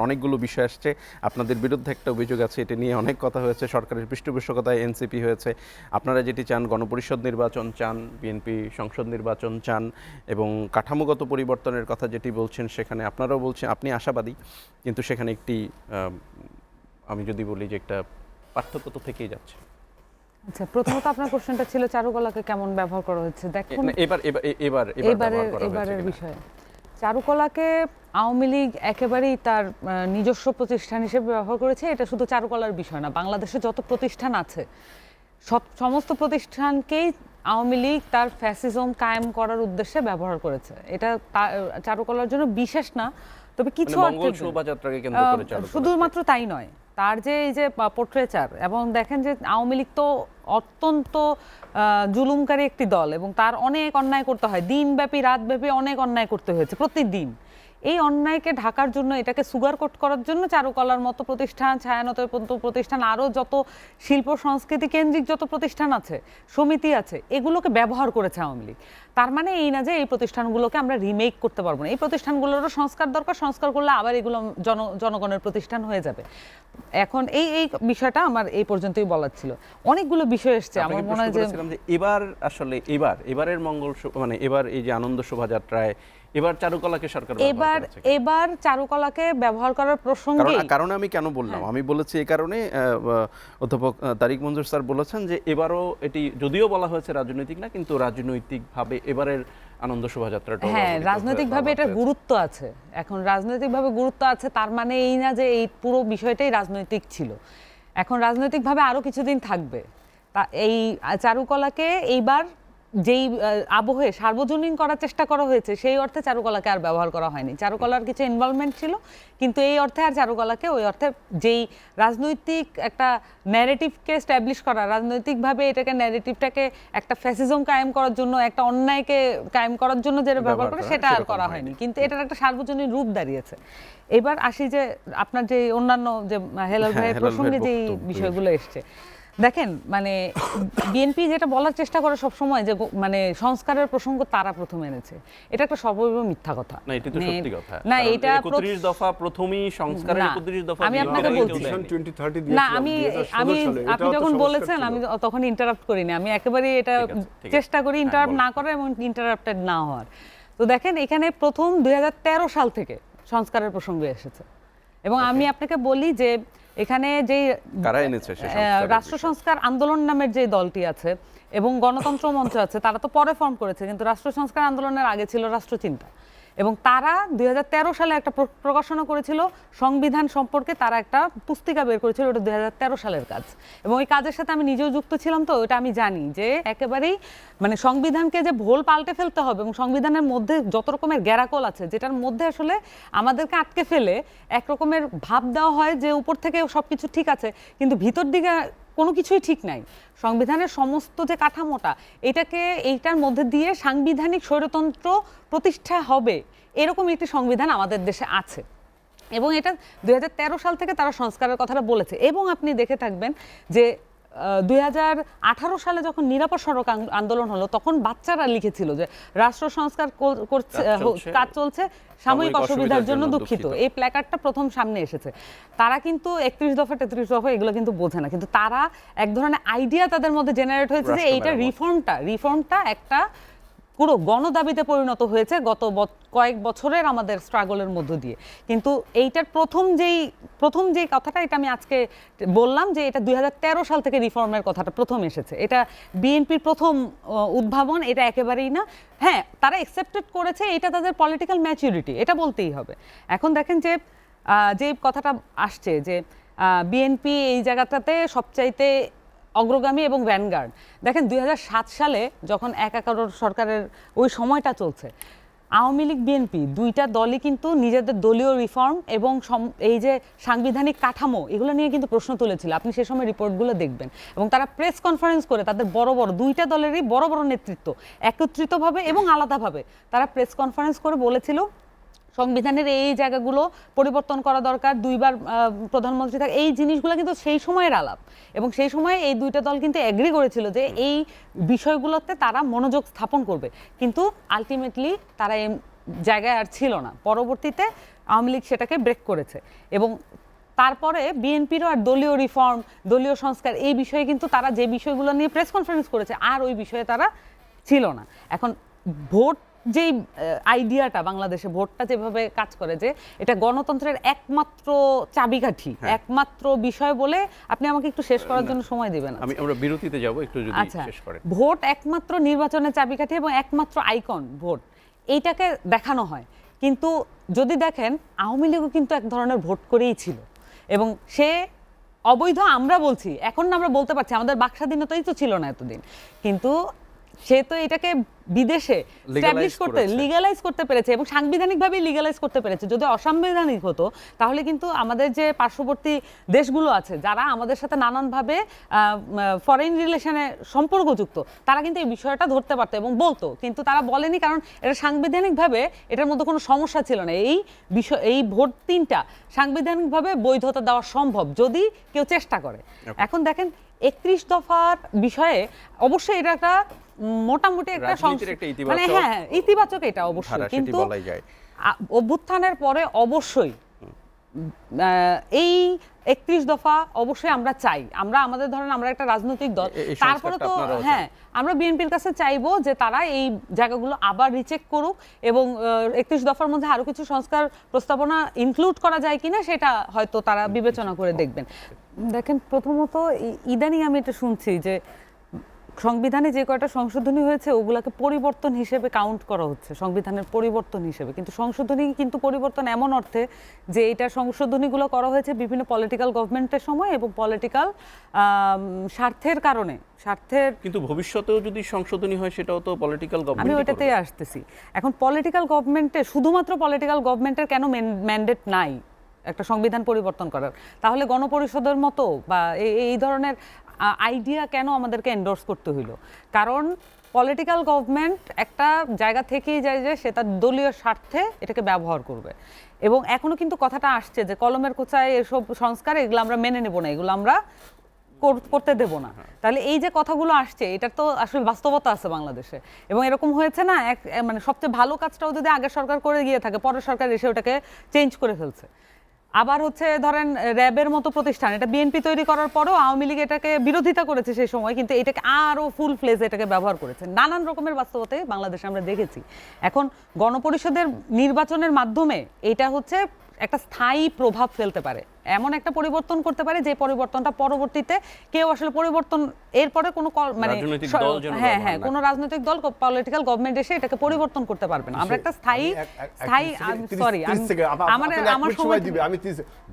অনেকগুলো বিষয় আসছে, আপনাদের বিরুদ্ধে একটা অভিযোগ আছে, এটা নিয়ে অনেক কথা হয়েছে, সরকারের পৃষ্ঠপোষকতায় এনসিপি হয়েছে, আপনারা যেটি চান গণপরিষদ নির্বাচন চান, বিএনপি সংসদ নির্বাচন চান এবং কাঠামোগত পরিবর্তনের কথা যেটি বলছেন সেখানে আপনারাও বলছেন আপনি আশাবাদী, কিন্তু সেখানে একটি আমি যদি বলি যে একটা পার্থক্য তো থেকেই যাচ্ছে। আচ্ছা, প্রথমত আপনার কোশ্চেনটা ছিল চারুকলাকে কেমন ব্যবহার করা হচ্ছে। দেখুন এবারের বিষয়ে চারুকলাকে আওয়ামী লীগ একেবারেই তার নিজস্ব প্রতিষ্ঠান হিসেবে ব্যবহার করেছে। এটা শুধু চারুকলার বিষয় না, বাংলাদেশে যত প্রতিষ্ঠান আছে সমস্ত প্রতিষ্ঠানকেই আওয়ামী লীগ তার ফ্যাসিজম কায়েম করার উদ্দেশ্যে ব্যবহার করেছে। এটা চারুকলার জন্য বিশেষ না, তবে কিছু শুধুমাত্র তাই নয়, তার যে এই যে পোর্ট্রেচার, এবং দেখেন যে আওয়ামী লীগ তো অত্যন্ত জুলুমকারী একটি দল এবং তার অনেক অন্যায় করতে হয়, দিনব্যাপী রাতব্যাপী অনেক অন্যায় করতে হয়েছে প্রতিদিন। এই অন্যায়কে ঢাকার জন্য, এটাকে সুগারকোট করার জন্য চারুকলার মতো প্রতিষ্ঠান, ছায়ানটের প্রতিষ্ঠান, আরও যত শিল্প সংস্কৃতি কেন্দ্রিক যত প্রতিষ্ঠান আছে, সমিতি আছে, এগুলোকে ব্যবহার করেছে আওয়ামী লীগ। তার মানে এই না যে এই প্রতিষ্ঠানগুলোকে আমরা রিমেক করতে পারবো না। এই প্রতিষ্ঠানগুলোরও সংস্কার দরকার, সংস্কার করলে আবার এগুলো জনগণের প্রতিষ্ঠান হয়ে যাবে। এখন এই বিষয়টা আমার এই পর্যন্তই বলার ছিল। অনেকগুলো বিষয় এসছে, আমার মনে হয় যে এবার আসলে এবারের মঙ্গল মানে এবার এই যে আনন্দ শোভাযাত্রায় এবার চারুকলাকে সরকার এবার চারুকলাকে ব্যবহার করার প্রসঙ্গে, কারণে আমি কেন বললাম, আমি বলেছি এই কারণে অধ্যাপক তারিক মঞ্জুর স্যার বলেছেন যে এবারও এটি যদিও বলা হয়েছে রাজনৈতিক না, কিন্তু রাজনৈতিকভাবে এবারের আনন্দ শোভাযাত্রাটা, হ্যাঁ, রাজনৈতিকভাবে এটার গুরুত্ব আছে। এখন রাজনৈতিকভাবে গুরুত্ব আছে তার মানে এই না যে এই পুরো বিষয়টাই রাজনৈতিক ছিল। এখন রাজনৈতিকভাবে আরো কিছুদিন থাকবে। তা এই চারুকলাকে এইবার যেই আবহে সার্বজনীন করার চেষ্টা করা হয়েছে, সেই অর্থে চারুকলাকে আর ব্যবহার করা হয়নি। চারুকলার কিছু ইনভলভমেন্ট ছিল, কিন্তু এই অর্থে আর চারুকলাকে ওই অর্থে যেই রাজনৈতিক একটা ন্যারেটিভকে স্ট্যাবলিশ করা, রাজনৈতিকভাবে এটাকে ন্যারেটিভটাকে একটা ফ্যাসিজম কায়েম করার জন্য, একটা অন্যায়কে কায়েম করার জন্য যেটা ব্যবহার করে সেটা আর করা হয়নি, কিন্তু এটার একটা সার্বজনীন রূপ দাঁড়িয়েছে। এবার আসি যে আপনার যে অন্যান্য যে হেলাল ভাইয়ের প্রসঙ্গে যে বিষয়গুলো এসছে, দেখেন মানে বিএনপি যেটা বলার চেষ্টা করে সব সময় যে মানে সংস্কারের প্রসঙ্গ তারা প্রথম এনেছে, এটা একটা সর্বৈব মিথ্যা কথা। না, এটা তো সত্যি কথা। না, এটা 31 দফা প্রথমেই সংস্কারের 31 দফা আমি আপনাকে বলছি না, আমি আপনি যখন বলেছেন আমি তখন ইন্টারাপ্ট করিনি, আমি একেবারে এটা চেষ্টা করি ইন্টারাপ্ট না করার এবং ইন্টারাপ্টেড না হওয়ার। তো দেখেন এখানে প্রথম 2013 সাল থেকে সংস্কারের প্রসঙ্গ এসেছে, এবং আমি আপনাকে বলি যে এখানে যে রাষ্ট্র সংস্কার আন্দোলন নামের যে দলটি আছে এবং গণতন্ত্র মঞ্চ আছে, তারা তো পরে ফর্ম করেছে, কিন্তু রাষ্ট্র সংস্কার আন্দোলনের আগে ছিল রাষ্ট্রচিন্তা, এবং তারা 2013 সালে একটা প্রকাশনা করেছিল সংবিধান সম্পর্কে, তারা একটা পুস্তিকা বের করেছিল, ওটা 2013 সালের কাজ, এবং ওই কাজের সাথে আমি নিজেও যুক্ত ছিলাম। তো ওটা আমি জানি যে একেবারেই মানে সংবিধানকে যে ভোল পাল্টে ফেলতে হবে, এবং সংবিধানের মধ্যে যত রকমের গ্যারাকল আছে যেটার মধ্যে আসলে আমাদেরকে আটকে ফেলে এক রকমের ভাব দেওয়া হয় যে উপর থেকে সবকিছু ঠিক আছে, কিন্তু ভিতর দিকে কোনো কিছুই ঠিক নাই। সংবিধানের সমস্ত যে কাঠামোটা, এইটার মধ্যে দিয়ে সাংবিধানিক স্বৈরতন্ত্র প্রতিষ্ঠা হবে, এরকম একটি সংবিধান আমাদের দেশে আছে, এবং এটা 2013 সাল থেকে তারা সংস্কারের কথাটা বলেছে। এবং আপনি দেখে থাকবেন যে 2018 সালে যখন নিরাপদ সড়ক আন্দোলন হলো, তখন বাচ্চারা লিখেছিল যে রাষ্ট্র সংস্কার কাজ চলছে, সাময়িক অসুবিধার জন্য দুঃখিত। এই প্ল্যাকার্ডটা প্রথম সামনে এসেছে। তারা কিন্তু 31 দফা 33 দফা এগুলো কিন্তু বোঝে না, কিন্তু তারা এক ধরনের আইডিয়া তাদের মধ্যে জেনারেট হয়েছে যে এইটা রিফর্মটা একটা পুরো গণদাবিতে পরিণত হয়েছে গত কয়েক বছরের আমাদের স্ট্রাগলের মধ্য দিয়ে। কিন্তু এইটার প্রথম যেই কথাটা, এটা আমি আজকে বললাম যে এটা 2013 সাল থেকে রিফর্মের কথাটা প্রথম এসেছে, এটা বিএনপির প্রথম উদ্ভাবন, এটা একেবারেই না। হ্যাঁ, তারা অ্যাকসেপ্টেড করেছে, এটা তাদের পলিটিক্যাল ম্যাচুরিটি, এটা বলতেই হবে। এখন দেখেন যে কথাটা আসছে যে বিএনপি এই জায়গাটাতে সবচাইতে অগ্রগামী এবং ভ্যানগার্ড। দেখেন 2007 সালে যখন 11 সরকারের ওই সময়টা চলছে, আওয়ামী লীগ বিএনপি দুইটা দলই কিন্তু নিজেদের দলীয় রিফর্ম এবং এই যে সাংবিধানিক কাঠামো, এগুলো নিয়ে কিন্তু প্রশ্ন তুলেছিল। আপনি সে সময় রিপোর্টগুলো দেখবেন, এবং তারা প্রেস কনফারেন্স করে তাদের দুইটা দলেরই বড় বড় নেতৃত্ব একত্রিতভাবে এবং আলাদাভাবে তারা প্রেস কনফারেন্স করে বলেছিল সংবিধানের এই জায়গাগুলো পরিবর্তন করা দরকার, দুইবার প্রধানমন্ত্রী থাকে, এই জিনিসগুলো কিন্তু সেই সময়ের আলাপ, এবং সেই সময় এই দুইটা দল কিন্তু এগ্রি করেছিল যে এই বিষয়গুলোতে তারা মনোযোগ স্থাপন করবে। কিন্তু আলটিমেটলি তারা জায়গায় আর ছিল না। পরবর্তীতে আওয়ামী লীগ সেটাকে ব্রেক করেছে এবং তারপরে বিএনপিরও আর দলীয় রিফর্ম, দলীয় সংস্কার এই বিষয়ে কিন্তু তারা যে বিষয়গুলো নিয়ে প্রেস কনফারেন্স করেছে আর ওই বিষয়ে তারা ছিল না। এখন ভোট যেই আইডিয়াটা, বাংলাদেশে ভোটটা যেভাবে কাজ করে যে এটা গণতন্ত্রের একমাত্র চাবিকাঠি, একমাত্র বিষয় বলে, আপনি আমাকে একটু শেষ করার জন্য সময় দিবেন? আমরা বিরতিতে যাব, একটু যদি শেষ করেন। ভোট একমাত্র নির্বাচনের চাবিকাঠি এবং একমাত্র আইকন ভোট, এইটাকে দেখানো হয়। কিন্তু যদি দেখেন আওয়ামী লীগও কিন্তু এক ধরনের ভোট করেই ছিল এবং সে অবৈধ আমরা বলছি, এখন আমরা বলতে পারছি, আমাদের বাকস্বাধীনতাই তো ছিল না এতদিন, কিন্তু সে তো এটাকে বিদেশে এস্টাবলিশ করতে, লিগ্যালাইজ করতে পেরেছে এবং সাংবিধানিকভাবে লিগ্যালাইজ করতে পেরেছে। যদি অসাংবিধানিক হতো তাহলে কিন্তু আমাদের যে পার্শ্ববর্তী দেশগুলো আছে যারা আমাদের সাথে নানানভাবে ফরেন রিলেশনে সম্পর্কযুক্ত, তারা কিন্তু এই বিষয়টা ধরতে পারতো এবং বলতো, কিন্তু তারা বলেনি, কারণ এটা সাংবিধানিকভাবে এটার মধ্যে কোনো সমস্যা ছিল না। এই বিষয়, এই ভোট 3টা সাংবিধানিকভাবে বৈধতা দেওয়া সম্ভব যদি কেউ চেষ্টা করে। এখন দেখেন 31 দফার বিষয়ে অবশ্যই এটা একটা মোটামুটি একটা মানে হ্যাঁ ইতিবাচক, এটা অবশ্যই, কিন্তু অভ্যুত্থানের পরে অবশ্যই এই 31 দফা অবশ্যই আমরা চাই। আমরা আমাদের ধরেন আমরা একটা রাজনৈতিক দল, তারপরে তো হ্যাঁ আমরা বিএনপির কাছে চাইবো যে তারা এই জায়গাগুলো আবার রিচেক করুক এবং 31 দফার মধ্যে আরো কিছু সংস্কার প্রস্তাবনা ইনক্লুড করা যায় কিনা সেটা হয়তো তারা বিবেচনা করে দেখবেন। দেখেন, প্রথমত ইদানিং আমি এটা শুনছি যে সংবিধানে যে কয়টা সংশোধনী হয়েছে ওগুলাকে পরিবর্তন হিসেবে কাউন্ট করা হচ্ছে, সংবিধানের পরিবর্তন হিসেবে। কিন্তু সংশোধনী কিন্তু পরিবর্তন এমন অর্থে যে এটা সংশোধনীগুলো করা হয়েছে বিভিন্ন পলিটিক্যাল গভর্নমেন্টের সময় এবং পলিটিক্যাল স্বার্থের কারণে, স্বার্থের। কিন্তু ভবিষ্যতেও যদি সংশোধনী হয় সেটাও তো পলিটিক্যাল গভর্নমেন্ট। আমি ওইটাতেই আসতেছি। এখন পলিটিক্যাল গভর্নমেন্টে, শুধুমাত্র পলিটিক্যাল গভর্নমেন্টের কেন ম্যান্ডেট নাই একটা সংবিধান পরিবর্তন করার? তাহলে গণপরিষদের মতো বা এই ধরনের আইডিয়া কেন আমাদেরকে এন্ডোর্স করতে হইল? কারণ পলিটিক্যাল গভর্নমেন্ট একটা জায়গা থেকেই যায় যে সে তার দলীয় স্বার্থে এটাকে ব্যবহার করবে এবং এখনো কিন্তু কথাটা আসছে যে কলমের কোচায় এসব সংস্কার, এগুলো আমরা মেনে নেব না, এগুলো আমরা করতে দেব না। তাহলে এই যে কথাগুলো আসছে, এটার তো আসলে বাস্তবতা আছে বাংলাদেশে এবং এরকম হয়েছে না, মানে সবচেয়ে ভালো কাজটাও যদি আগের সরকার করে গিয়ে থাকে, পরের সরকার এসে ওটাকে চেঞ্জ করে ফেলছে। আবার হচ্ছে ধরেন র্যাবের মতো প্রতিষ্ঠান, এটা বিএনপি তৈরি করার পরেও আওয়ামী লীগ এটাকে বিরোধিতা করেছে সেই সময়, কিন্তু এটাকে আরো ফুল ফ্লেজ এটাকে ব্যবহার করেছে। নানান রকমের বাস্তবতায় বাংলাদেশে আমরা দেখেছি। এখন গণপরিষদের নির্বাচনের মাধ্যমে এটা হচ্ছে একটা স্থায়ী প্রভাব ফেলতে পারে, এমন একটা পরিবর্তন করতে পারে যে পরিবর্তনটা পরবর্তীতে কেউ আসলে পরিবর্তন এরপরে কোনো মানে হ্যাঁ হ্যাঁ কোনো রাজনৈতিক দল, পলিটিক্যাল গভর্নমেন্ট এসে এটাকে পরিবর্তন করতে পারবে না। আমরা একটা স্থায়ী সরি আমার সময় দিবে। আমি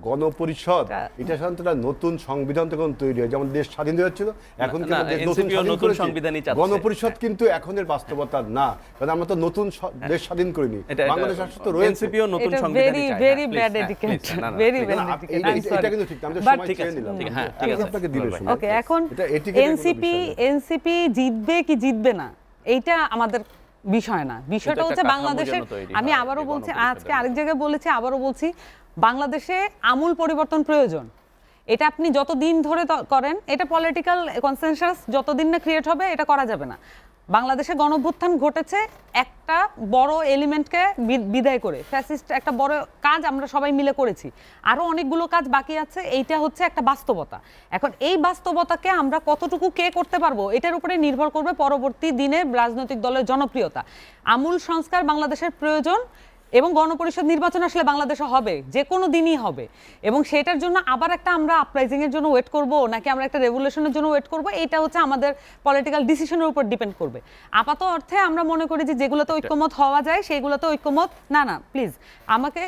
গণপরিষদ এটা সাধারণত নতুন সংবিধান তখন তৈরি হয়, যেমন দেশ স্বাধীন হয়েছিল, এখন নতুন সংবিধানই চাচ্ছে। গণপরিষদ কিন্তু এখনের বাস্তবতা না, কারণ আমরা তো নতুন দেশ স্বাধীন করিনি, বাংলাদেশ রাষ্ট্র তো রয়েছে। এনসিপিও নতুন সংবিধানই চায়। Very bad education, very bad education. এটা কিন্তু ঠিক, আমরা সময় চেয়ে নিলাম। হ্যাঁ ঠিক আছে, আপনাকে দিলে ওকে। এখন এনসিপি জিতবে কি জিতবে না এইটা আমাদের বিষয় না, বিষয়টা হচ্ছে বাংলাদেশের। আমি আবারও বলছি, আজকে আরেক জায়গায় বলেছি, আবারও বলছি, বাংলাদেশে আমূল পরিবর্তন প্রয়োজন। এটা আপনি যতদিন ধরে করেন, এটা পলিটিক্যাল কনসেনসাস যতদিন না ক্রিয়েট হবে এটা করা যাবে না। বাংলাদেশে গণঅভ্যুত্থান ঘটেছে একটা বড় এলিমেন্টকে বিদায় করে, ফ্যাসিস্ট একটা বড় কাজ আমরা সবাই মিলে করেছি, আরো অনেকগুলো কাজ বাকি আছে। এইটা হচ্ছে একটা বাস্তবতা। এখন এই বাস্তবতাকে আমরা কতটুকু কে করতে পারবো এটার উপরে নির্ভর করবে পরবর্তী দিনে রাজনৈতিক দলের জনপ্রিয়তা। আমূল সংস্কার বাংলাদেশের প্রয়োজন এবং গণপরিষদ নির্বাচন আসলে বাংলাদেশে হবে, যে কোনো দিনই হবে, এবং সেটার জন্য আবার একটা আমরা আপরাইজিং এর জন্য ওয়েট করব নাকি আমরা একটা রেভলিউশনের জন্য ওয়েট করব, এটা হচ্ছে আমাদের পলিটিক্যাল ডিসিশনের উপর ডিপেন্ড করবে। আপাতত অর্থে আমরা মনে করি যে যেগুলোতে ঐক্যমত হওয়া যায় সেইগুলোতে ঐক্যমত না প্লিজ আমাকে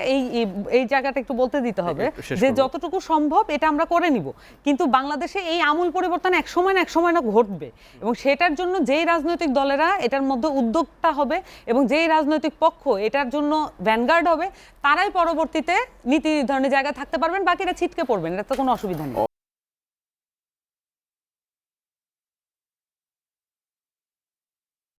এই জায়গাটা একটু বলতে দিতে হবে যে যতটুকু সম্ভব এটা আমরা করে নিব, কিন্তু বাংলাদেশে এই আমূল পরিবর্তন এক সময় না ঘটবে এবং সেটার জন্য যেই রাজনৈতিক দলেরা এটার মধ্যে উদ্যোক্তা হবে এবং যেই রাজনৈতিক পক্ষ এটার জন্য ভ্যানগার্ড হবে, তারাই পরবর্তীতে নীতি নির্ধারণের জায়গায় থাকতে পারবেন, বাকিরা ছিটকে পড়বেন, এটা তো কোনো অসুবিধা নেই।